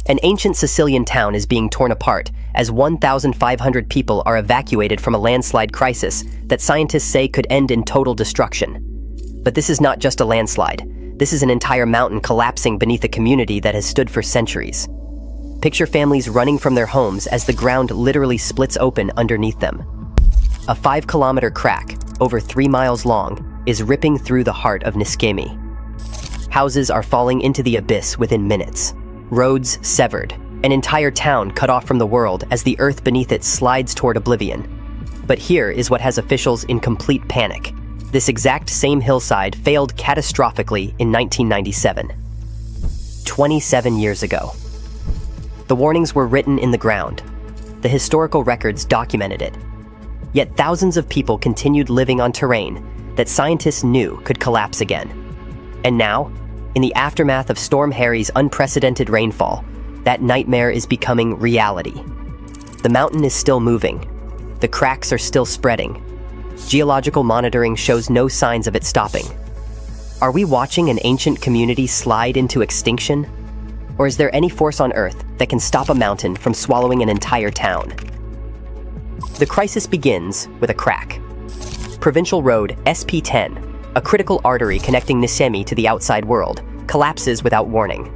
An ancient Sicilian town is being torn apart as 1,500 people are evacuated from a landslide crisis that scientists say could end in total destruction. But this is not just a landslide. This is an entire mountain collapsing beneath a community that has stood for centuries. Picture families running from their homes as the ground literally splits open underneath them. A 5-kilometer crack, over 3 miles long, is ripping through the heart of Niskemi. Houses are falling into the abyss within minutes. Roads severed, an entire town cut off from the world as the earth beneath it slides toward oblivion. But here is what has officials in complete panic. This exact same hillside failed catastrophically in 1997. 27 years ago. The warnings were written in the ground. The historical records documented it. Yet thousands of people continued living on terrain that scientists knew could collapse again. And now, in the aftermath of Storm Harry's unprecedented rainfall, that nightmare is becoming reality. The mountain is still moving. The cracks are still spreading. Geological monitoring shows no signs of it stopping. Are we watching an ancient community slide into extinction? Or is there any force on Earth that can stop a mountain from swallowing an entire town? The crisis begins with a crack. Provincial Road SP10, a critical artery connecting Niskemi to the outside world, collapses without warning.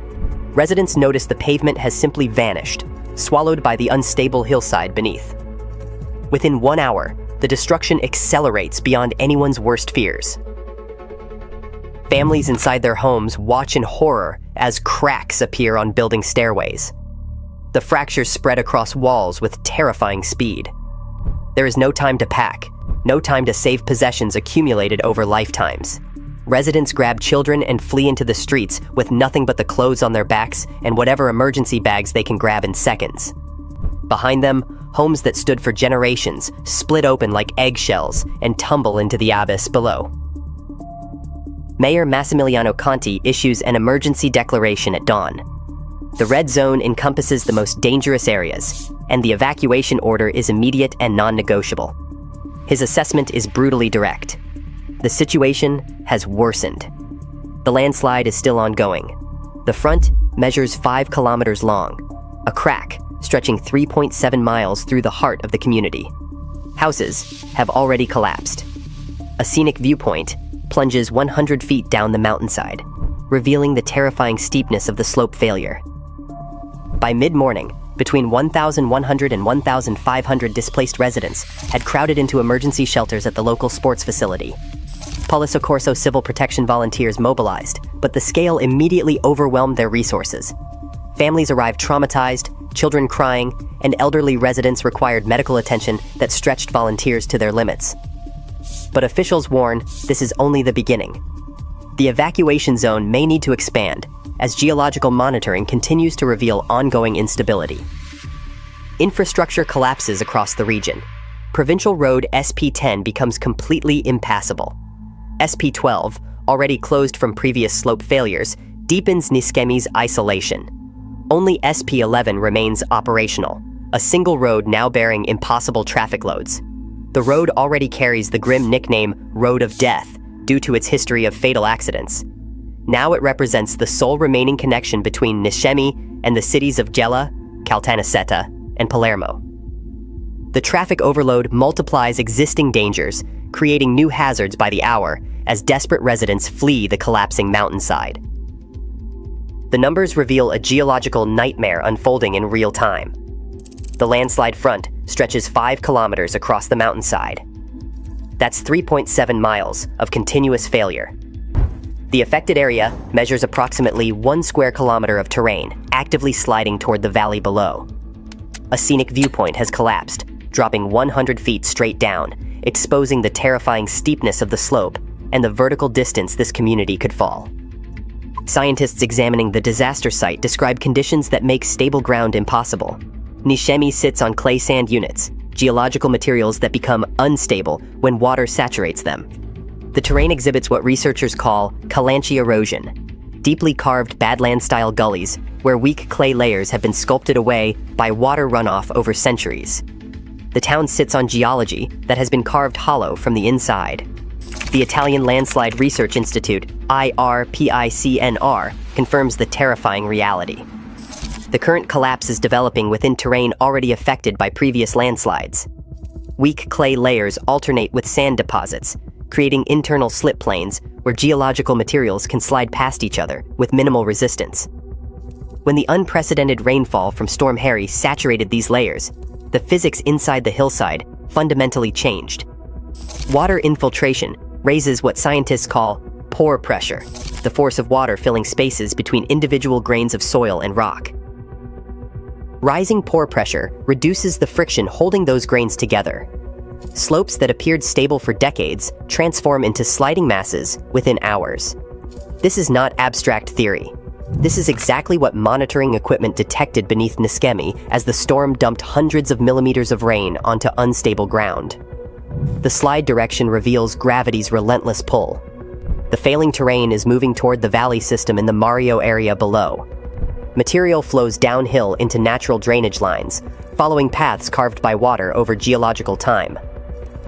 Residents notice the pavement has simply vanished, swallowed by the unstable hillside beneath. Within 1 hour, the destruction accelerates beyond anyone's worst fears. Families inside their homes watch in horror as cracks appear on building stairways. The fractures spread across walls with terrifying speed. There is no time to pack, no time to save possessions accumulated over lifetimes. Residents grab children and flee into the streets with nothing but the clothes on their backs and whatever emergency bags they can grab in seconds. Behind them, homes that stood for generations split open like eggshells and tumble into the abyss below. Mayor Massimiliano Conti issues an emergency declaration at dawn. The red zone encompasses the most dangerous areas, and the evacuation order is immediate and non-negotiable. His assessment is brutally direct. The situation has worsened. The landslide is still ongoing. The front measures 5 kilometers long, a crack stretching 3.7 miles through the heart of the community. Houses have already collapsed. A scenic viewpoint plunges 100 feet down the mountainside, revealing the terrifying steepness of the slope failure. By mid-morning, between 1,100 and 1,500 displaced residents had crowded into emergency shelters at the local sports facility. Polisoccorso civil protection volunteers mobilized, but the scale immediately overwhelmed their resources. Families arrived traumatized, children crying, and elderly residents required medical attention that stretched volunteers to their limits. But officials warn this is only the beginning. The evacuation zone may need to expand, as geological monitoring continues to reveal ongoing instability. Infrastructure collapses across the region. Provincial Road SP10 becomes completely impassable. SP12, already closed from previous slope failures, deepens Niskemi's isolation. Only SP11 remains operational, a single road now bearing impossible traffic loads. The road already carries the grim nickname Road of Death due to its history of fatal accidents. Now it represents the sole remaining connection between Niskemi and the cities of Gela, Caltanissetta, and Palermo. The traffic overload multiplies existing dangers, creating new hazards by the hour as desperate residents flee the collapsing mountainside. The numbers reveal a geological nightmare unfolding in real time. The landslide front stretches 5 kilometers across the mountainside. That's 3.7 miles of continuous failure. The affected area measures approximately 1 square kilometer of terrain, actively sliding toward the valley below. A scenic viewpoint has collapsed, dropping 100 feet straight down, exposing the terrifying steepness of the slope and the vertical distance this community could fall. Scientists examining the disaster site describe conditions that make stable ground impossible. Niskemi sits on clay sand units, geological materials that become unstable when water saturates them. The terrain exhibits what researchers call Calanchi erosion, deeply carved Badland-style gullies where weak clay layers have been sculpted away by water runoff over centuries. The town sits on geology that has been carved hollow from the inside. The Italian Landslide Research Institute, IRPICNR, confirms the terrifying reality. The current collapse is developing within terrain already affected by previous landslides. Weak clay layers alternate with sand deposits, creating internal slip planes where geological materials can slide past each other with minimal resistance. When the unprecedented rainfall from Storm Harry saturated these layers, the physics inside the hillside fundamentally changed. Water infiltration raises what scientists call pore pressure, the force of water filling spaces between individual grains of soil and rock. Rising pore pressure reduces the friction holding those grains together. Slopes that appeared stable for decades transform into sliding masses within hours. This is not abstract theory. This is exactly what monitoring equipment detected beneath Niskemi as the storm dumped hundreds of millimeters of rain onto unstable ground. The slide direction reveals gravity's relentless pull. The failing terrain is moving toward the valley system in the Mario area below. Material flows downhill into natural drainage lines, following paths carved by water over geological time.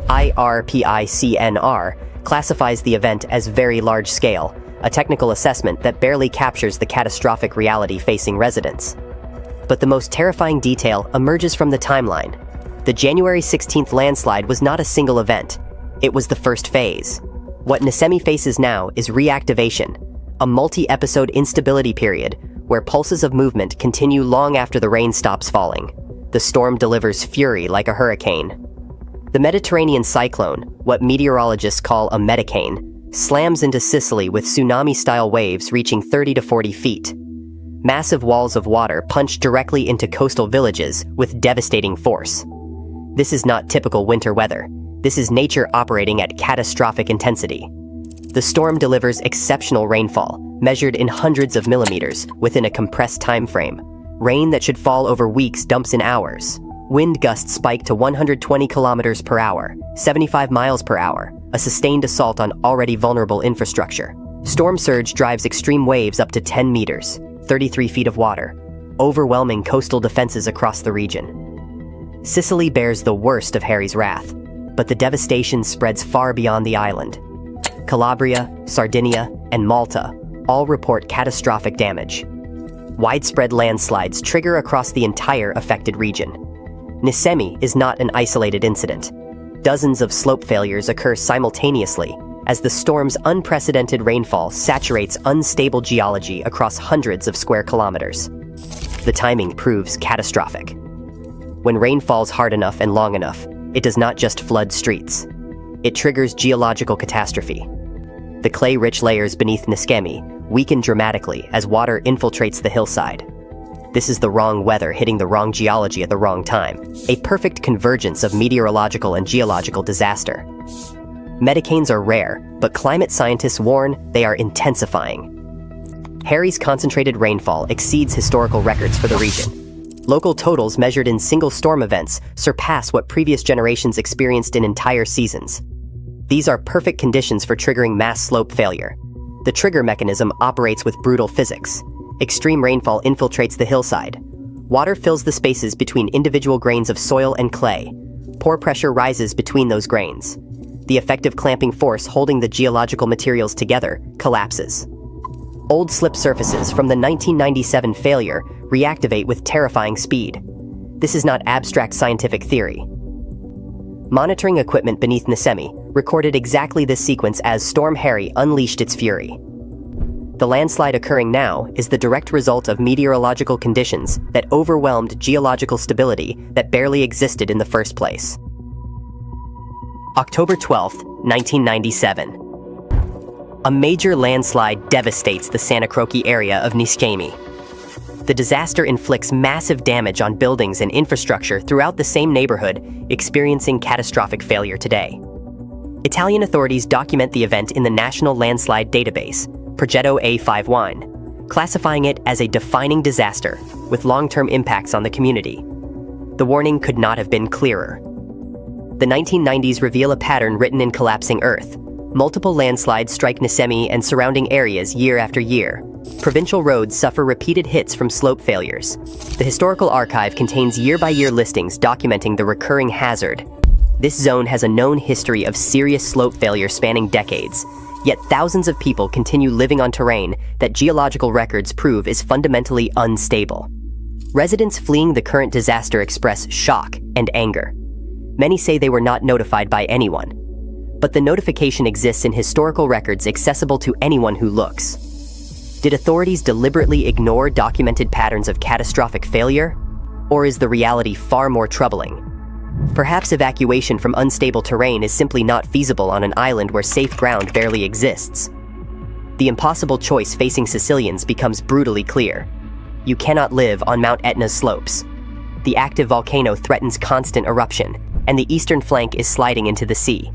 IRPICNR classifies the event as very large scale, a technical assessment that barely captures the catastrophic reality facing residents. But the most terrifying detail emerges from the timeline. The January 16th landslide was not a single event. It was the first phase. What Niskemi faces now is reactivation, a multi-episode instability period where pulses of movement continue long after the rain stops falling. The storm delivers fury like a hurricane. The Mediterranean cyclone, what meteorologists call a metacane, slams into Sicily with tsunami-style waves reaching 30 to 40 feet. Massive walls of water punch directly into coastal villages with devastating force. This is not typical winter weather. This is nature operating at catastrophic intensity. The storm delivers exceptional rainfall, measured in hundreds of millimeters within a compressed time frame. Rain that should fall over weeks dumps in hours. Wind gusts spike to 120 kilometers per hour, 75 miles per hour, a sustained assault on already vulnerable infrastructure. Storm surge drives extreme waves up to 10 meters, 33 feet of water, overwhelming coastal defenses across the region. Sicily bears the worst of Harry's wrath, but the devastation spreads far beyond the island. Calabria, Sardinia, and Malta all report catastrophic damage. Widespread landslides trigger across the entire affected region. Niskemi is not an isolated incident. Dozens of slope failures occur simultaneously as the storm's unprecedented rainfall saturates unstable geology across hundreds of square kilometers. The timing proves catastrophic. When rain falls hard enough and long enough, it does not just flood streets. It triggers geological catastrophe. The clay-rich layers beneath Niskemi weaken dramatically as water infiltrates the hillside. This is the wrong weather hitting the wrong geology at the wrong time, a perfect convergence of meteorological and geological disaster. Metacanes are rare, but climate scientists warn they are intensifying. Harry's concentrated rainfall exceeds historical records for the region. Local totals measured in single storm events surpass what previous generations experienced in entire seasons. These are perfect conditions for triggering mass slope failure. The trigger mechanism operates with brutal physics. Extreme rainfall infiltrates the hillside. Water fills the spaces between individual grains of soil and clay. Pore pressure rises between those grains. The effective clamping force holding the geological materials together collapses. Old slip surfaces from the 1997 failure reactivate with terrifying speed. This is not abstract scientific theory. Monitoring equipment beneath Niskemi recorded exactly this sequence as Storm Harry unleashed its fury. The landslide occurring now is the direct result of meteorological conditions that overwhelmed geological stability that barely existed in the first place. October 12, 1997. A major landslide devastates the Santa Croce area of Niskemi. The disaster inflicts massive damage on buildings and infrastructure throughout the same neighborhood, experiencing catastrophic failure today. Italian authorities document the event in the National Landslide Database, Progetto A51, classifying it as a defining disaster with long-term impacts on the community. The warning could not have been clearer. The 1990s reveal a pattern written in collapsing earth. Multiple landslides strike Niskemi and surrounding areas year after year. Provincial roads suffer repeated hits from slope failures. The historical archive contains year-by-year listings documenting the recurring hazard. This zone has a known history of serious slope failure spanning decades, yet thousands of people continue living on terrain that geological records prove is fundamentally unstable. Residents fleeing the current disaster express shock and anger. Many say they were not notified by anyone, but the notification exists in historical records accessible to anyone who looks. Did authorities deliberately ignore documented patterns of catastrophic failure? Or is the reality far more troubling? Perhaps evacuation from unstable terrain is simply not feasible on an island where safe ground barely exists. The impossible choice facing Sicilians becomes brutally clear. You cannot live on Mount Etna's slopes. The active volcano threatens constant eruption, and the eastern flank is sliding into the sea.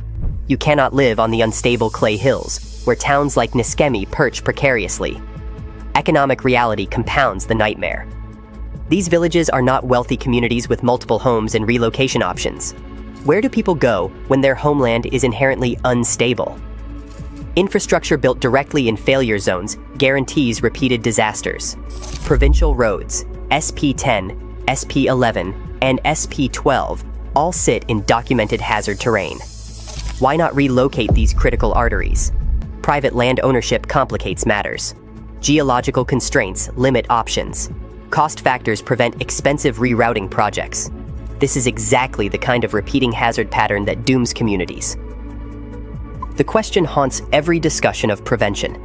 You cannot live on the unstable clay hills, where towns like Niskemi perch precariously. Economic reality compounds the nightmare. These villages are not wealthy communities with multiple homes and relocation options. Where do people go when their homeland is inherently unstable? Infrastructure built directly in failure zones guarantees repeated disasters. Provincial roads, SP10, SP11, and SP12 all sit in documented hazard terrain. Why not relocate these critical arteries? Private land ownership complicates matters. Geological constraints limit options. Cost factors prevent expensive rerouting projects. This is exactly the kind of repeating hazard pattern that dooms communities. The question haunts every discussion of prevention.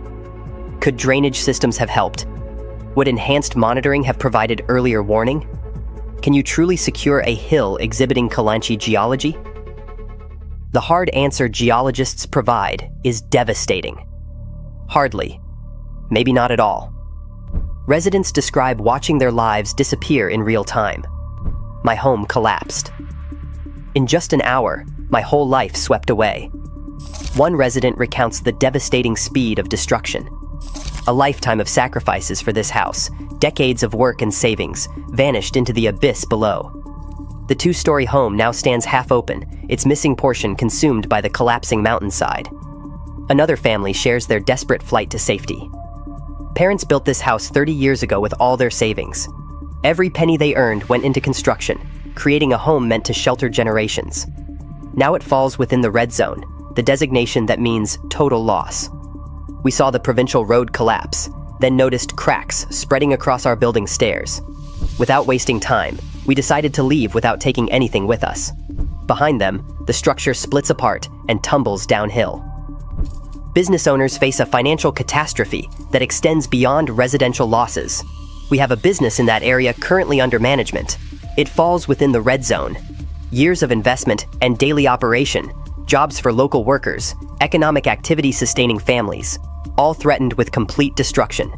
Could drainage systems have helped? Would enhanced monitoring have provided earlier warning? Can you truly secure a hill exhibiting Comanche geology? The hard answer geologists provide is devastating. Hardly. Maybe not at all. Residents describe watching their lives disappear in real time. My home collapsed. In just an hour, my whole life swept away. One resident recounts the devastating speed of destruction. A lifetime of sacrifices for this house, decades of work and savings, vanished into the abyss below. The two-story home now stands half open, its missing portion consumed by the collapsing mountainside. Another family shares their desperate flight to safety. Parents built this house 30 years ago with all their savings. Every penny they earned went into construction, creating a home meant to shelter generations. Now it falls within the red zone, the designation that means total loss. We saw the provincial road collapse, then noticed cracks spreading across our building stairs. Without wasting time, we decided to leave without taking anything with us. Behind them, the structure splits apart and tumbles downhill. Business owners face a financial catastrophe that extends beyond residential losses. We have a business in that area currently under management. It falls within the red zone. Years of investment and daily operation, jobs for local workers, economic activity sustaining families, all threatened with complete destruction.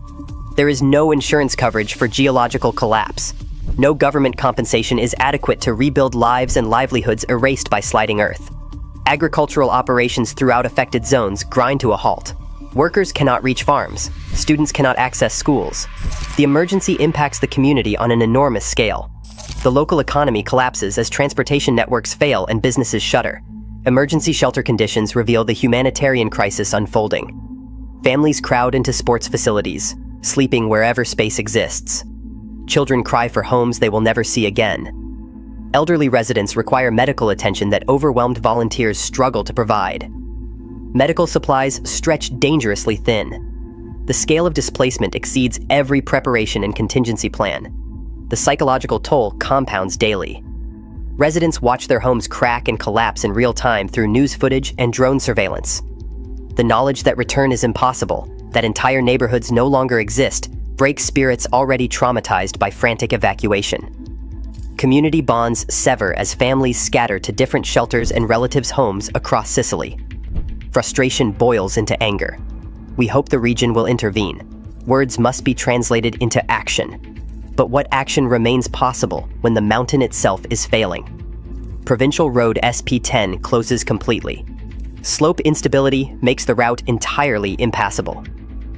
There is no insurance coverage for geological collapse. No government compensation is adequate to rebuild lives and livelihoods erased by sliding earth. Agricultural operations throughout affected zones grind to a halt. Workers cannot reach farms. Students cannot access schools. The emergency impacts the community on an enormous scale. The local economy collapses as transportation networks fail and businesses shutter. Emergency shelter conditions reveal the humanitarian crisis unfolding. Families crowd into sports facilities, sleeping wherever space exists. Children cry for homes they will never see again. Elderly residents require medical attention that overwhelmed volunteers struggle to provide. Medical supplies stretch dangerously thin. The scale of displacement exceeds every preparation and contingency plan. The psychological toll compounds daily. Residents watch their homes crack and collapse in real time through news footage and drone surveillance. The knowledge that return is impossible, that entire neighborhoods no longer exist, breaks spirits already traumatized by frantic evacuation. Community bonds sever as families scatter to different shelters and relatives' homes across Sicily. Frustration boils into anger. We hope the region will intervene. Words must be translated into action. But what action remains possible when the mountain itself is failing? Provincial Road SP10 closes completely. Slope instability makes the route entirely impassable.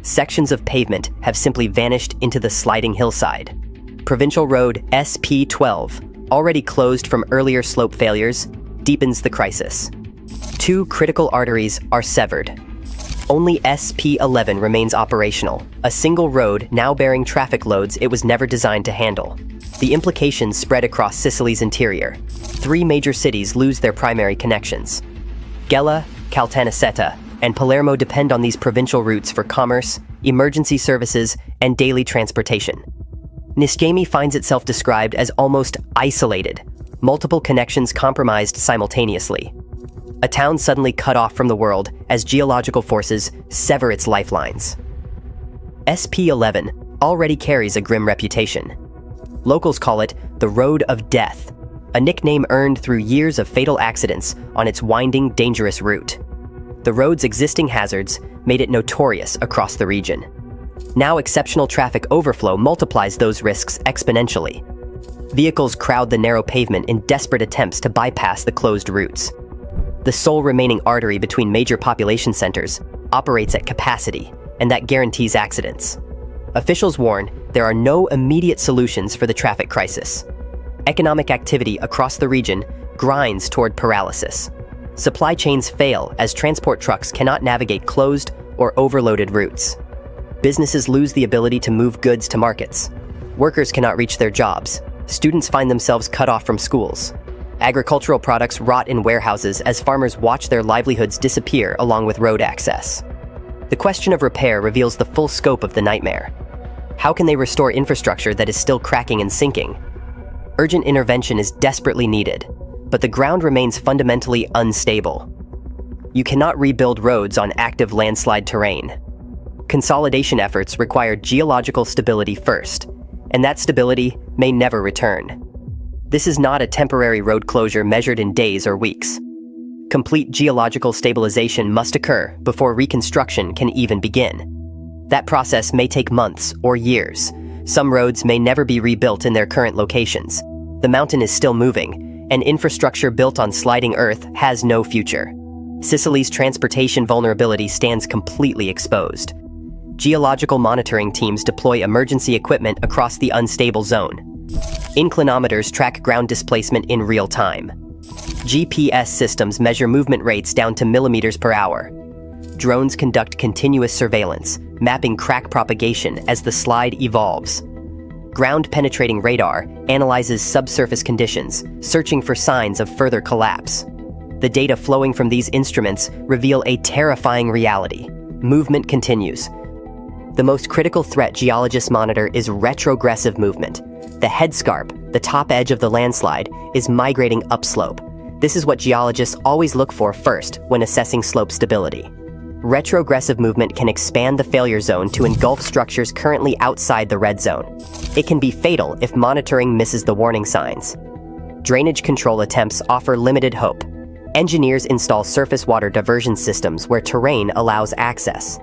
Sections of pavement have simply vanished into the sliding hillside. Provincial Road SP12, already closed from earlier slope failures, deepens the crisis. Two critical arteries are severed. Only SP11 remains operational, a single road now bearing traffic loads it was never designed to handle. The implications spread across Sicily's interior. 3 major cities lose their primary connections. Gela, Caltanissetta, and Palermo depend on these provincial routes for commerce, emergency services, and daily transportation. Nisquamy finds itself described as almost isolated, multiple connections compromised simultaneously. A town suddenly cut off from the world as geological forces sever its lifelines. SP11 already carries a grim reputation. Locals call it the Road of Death, a nickname earned through years of fatal accidents on its winding, dangerous route. The road's existing hazards made it notorious across the region. Now exceptional traffic overflow multiplies those risks exponentially. Vehicles crowd the narrow pavement in desperate attempts to bypass the closed routes. The sole remaining artery between major population centers operates at capacity, and that guarantees accidents. Officials warn there are no immediate solutions for the traffic crisis. Economic activity across the region grinds toward paralysis. Supply chains fail as transport trucks cannot navigate closed or overloaded routes. Businesses lose the ability to move goods to markets. Workers cannot reach their jobs. Students find themselves cut off from schools. Agricultural products rot in warehouses as farmers watch their livelihoods disappear along with road access. The question of repair reveals the full scope of the nightmare. How can they restore infrastructure that is still cracking and sinking? Urgent intervention is desperately needed, but the ground remains fundamentally unstable. You cannot rebuild roads on active landslide terrain. Consolidation efforts require geological stability first, and that stability may never return. This is not a temporary road closure measured in days or weeks. Complete geological stabilization must occur before reconstruction can even begin. That process may take months or years. Some roads may never be rebuilt in their current locations. The mountain is still moving, and infrastructure built on sliding earth has no future. Sicily's transportation vulnerability stands completely exposed. Geological monitoring teams deploy emergency equipment across the unstable zone. Inclinometers track ground displacement in real time. GPS systems measure movement rates down to millimeters per hour. Drones conduct continuous surveillance, mapping crack propagation as the slide evolves. Ground-penetrating radar analyzes subsurface conditions, searching for signs of further collapse. The data flowing from these instruments reveal a terrifying reality. Movement continues. The most critical threat geologists monitor is retrogressive movement. The headscarp, the top edge of the landslide, is migrating upslope. This is what geologists always look for first when assessing slope stability. Retrogressive movement can expand the failure zone to engulf structures currently outside the red zone. It can be fatal if monitoring misses the warning signs. Drainage control attempts offer limited hope. Engineers install surface water diversion systems where terrain allows access.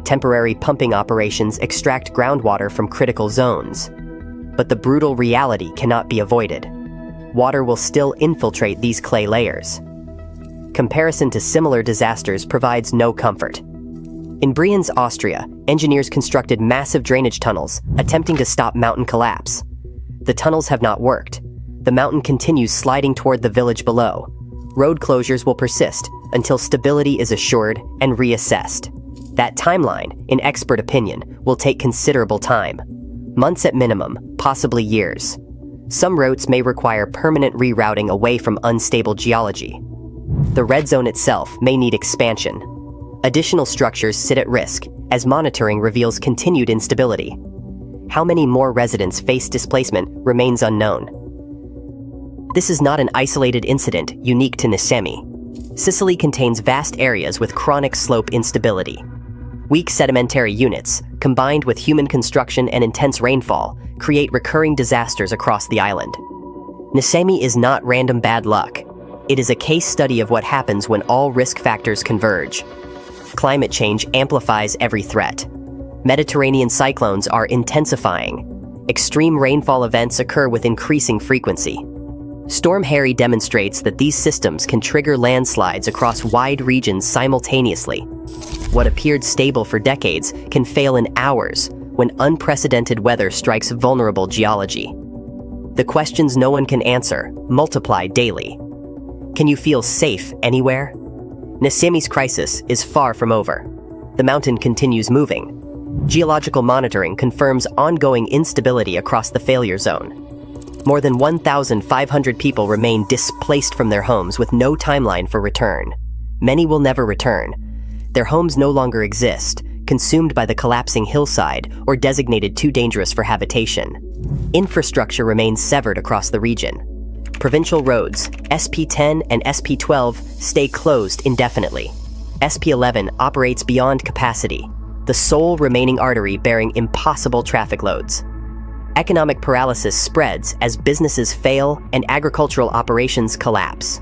Temporary pumping operations extract groundwater from critical zones. But the brutal reality cannot be avoided. Water will still infiltrate these clay layers. Comparison to similar disasters provides no comfort. In Brienz, Austria, engineers constructed massive drainage tunnels, attempting to stop mountain collapse. The tunnels have not worked. The mountain continues sliding toward the village below. Road closures will persist until stability is assured and reassessed. That timeline, in expert opinion, will take considerable time. Months at minimum, possibly years. Some routes may require permanent rerouting away from unstable geology. The red zone itself may need expansion. Additional structures sit at risk, as monitoring reveals continued instability. How many more residents face displacement remains unknown. This is not an isolated incident unique to Nisquamy. Sicily contains vast areas with chronic slope instability. Weak sedimentary units, combined with human construction and intense rainfall, create recurring disasters across the island. Nisquamy is not random bad luck. It is a case study of what happens when all risk factors converge. Climate change amplifies every threat. Mediterranean cyclones are intensifying. Extreme rainfall events occur with increasing frequency. Storm Harry demonstrates that these systems can trigger landslides across wide regions simultaneously. What appeared stable for decades can fail in hours when unprecedented weather strikes vulnerable geology. The questions no one can answer multiply daily. Can you feel safe anywhere? Nisquamy's crisis is far from over. The mountain continues moving. Geological monitoring confirms ongoing instability across the failure zone. More than 1,500 people remain displaced from their homes with no timeline for return. Many will never return. Their homes no longer exist, consumed by the collapsing hillside or designated too dangerous for habitation. Infrastructure remains severed across the region. Provincial roads, SP10 and SP12, stay closed indefinitely. SP11 operates beyond capacity, the sole remaining artery bearing impossible traffic loads. Economic paralysis spreads as businesses fail and agricultural operations collapse.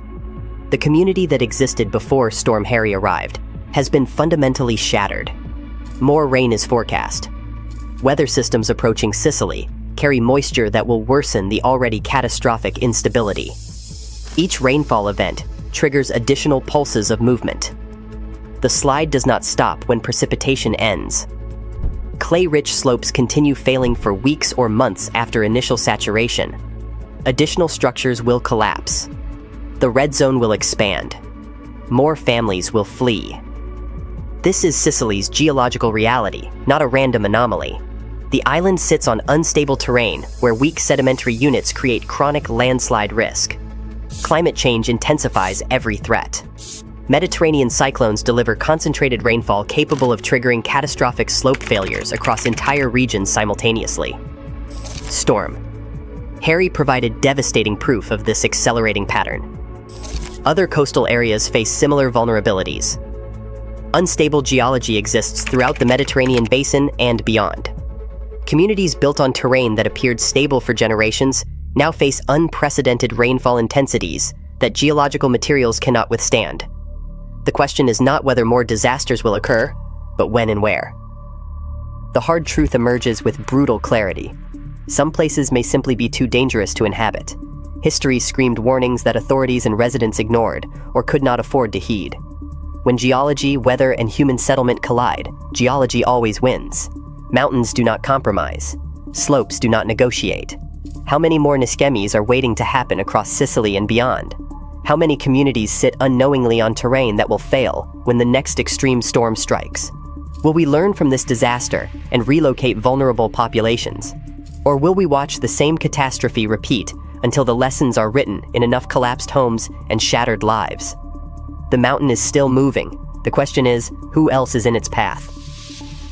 The community that existed before Storm Harry arrived has been fundamentally shattered. More rain is forecast. Weather systems approaching Sicily carry moisture that will worsen the already catastrophic instability. Each rainfall event triggers additional pulses of movement. The slide does not stop when precipitation ends. Clay-rich slopes continue failing for weeks or months after initial saturation. Additional structures will collapse. The red zone will expand. More families will flee. This is Sicily's geological reality, not a random anomaly. The island sits on unstable terrain where weak sedimentary units create chronic landslide risk. Climate change intensifies every threat. Mediterranean cyclones deliver concentrated rainfall capable of triggering catastrophic slope failures across entire regions simultaneously. Storm Harry provided devastating proof of this accelerating pattern. Other coastal areas face similar vulnerabilities. Unstable geology exists throughout the Mediterranean basin and beyond. Communities built on terrain that appeared stable for generations now face unprecedented rainfall intensities that geological materials cannot withstand. The question is not whether more disasters will occur, but when and where. The hard truth emerges with brutal clarity. Some places may simply be too dangerous to inhabit. History screamed warnings that authorities and residents ignored or could not afford to heed. When geology, weather, and human settlement collide, geology always wins. Mountains do not compromise. Slopes do not negotiate. How many more Niskemis are waiting to happen across Sicily and beyond? How many communities sit unknowingly on terrain that will fail when the next extreme storm strikes? Will we learn from this disaster and relocate vulnerable populations? Or will we watch the same catastrophe repeat until the lessons are written in enough collapsed homes and shattered lives? The mountain is still moving. The question is, who else is in its path?